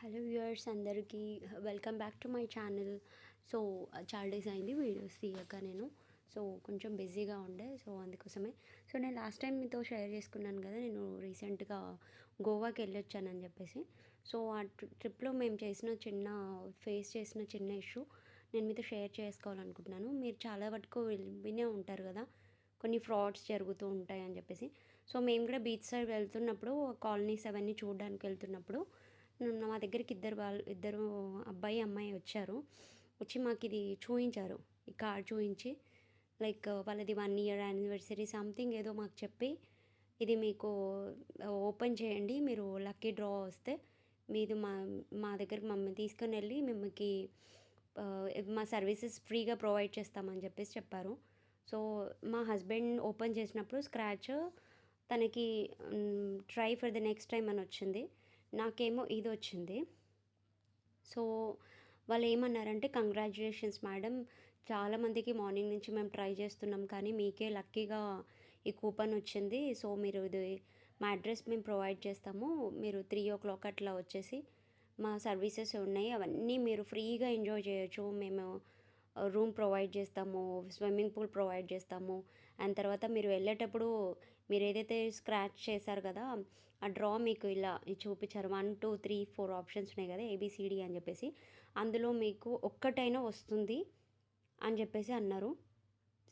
Hello viewers అందరికీ welcome back to my channel. So చాలా days అయింది వీడియోస్ తీయక నేను. సో కొంచెం బిజీగా ఉండే, సో అందుకోసమే. సో నేను లాస్ట్ టైం మీతో షేర్ చేసుకున్నాను కదా, నేను రీసెంట్గా గోవాకి వెళ్ళొచ్చానని చెప్పేసి. సో ఆ ట్రిప్లో మేము ఫేస్ చేసిన చిన్న ఇష్యూ నేను మీతో షేర్ చేసుకోవాలనుకుంటున్నాను. మీరు చాలా వరకు వినే ఉంటారు కదా, కొన్ని ఫ్రాడ్స్ జరుగుతూ ఉంటాయని చెప్పేసి. సో మేము కూడా బీచ్ సైడ్ వెళ్తున్నప్పుడు, కాలనీస్ అవన్నీ చూడడానికి వెళ్తున్నప్పుడు మా దగ్గరికి ఇద్దరు అబ్బాయి అమ్మాయి వచ్చారు. వచ్చి మాకు ఇది చూపించారు, ఈ కార్డ్ చూపించి లైక్ వాళ్ళది 1 year యానివర్సరీ సంథింగ్ ఏదో మాకు చెప్పి, ఇది మీకు ఓపెన్ చేయండి, మీరు లక్కీ డ్రా వస్తే మీది మా దగ్గరికి మమ్మల్ని తీసుకొని వెళ్ళి మిమ్మల్ని మా సర్వీసెస్ ఫ్రీగా ప్రొవైడ్ చేస్తామని చెప్పేసి చెప్పారు. సో మా హస్బెండ్ ఓపెన్ చేసినప్పుడు స్క్రాచ్, తనకి try for the next time అని వచ్చింది, నాకేమో ఇది వచ్చింది. సో వాళ్ళు ఏమన్నారంటే, కంగ్రాచ్యులేషన్స్ మేడం, చాలామందికి మార్నింగ్ నుంచి మేము ట్రై చేస్తున్నాం కానీ మీకే లక్కీగా ఈ కూపన్ వచ్చింది. సో మీరు ఇది మా అడ్రస్ మేము ప్రొవైడ్ చేస్తాము, మీరు 3 o'clock అట్లా వచ్చేసి మా సర్వీసెస్ ఉన్నాయి, అవన్నీ మీరు ఫ్రీగా ఎంజాయ్ చేయొచ్చు. మేము రూమ్ ప్రొవైడ్ చేస్తాము, స్విమ్మింగ్ పూల్ ప్రొవైడ్ చేస్తాము. అండ్ తర్వాత మీరు వెళ్ళేటప్పుడు మీరు ఏదైతే స్క్రాచ్ చేశారు కదా, ఆ డ్రా మీకు ఇలా చూపించారు, 1 2 3 4 ఆప్షన్స్ ఉన్నాయి కదా, ఏబిసిడి అని చెప్పేసి, అందులో మీకు ఒక్కటైనా వస్తుంది అని చెప్పేసి అన్నారు.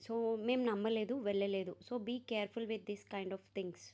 సో మేము నమ్మలేదు, వెళ్ళలేదు. So be careful with this kind of things.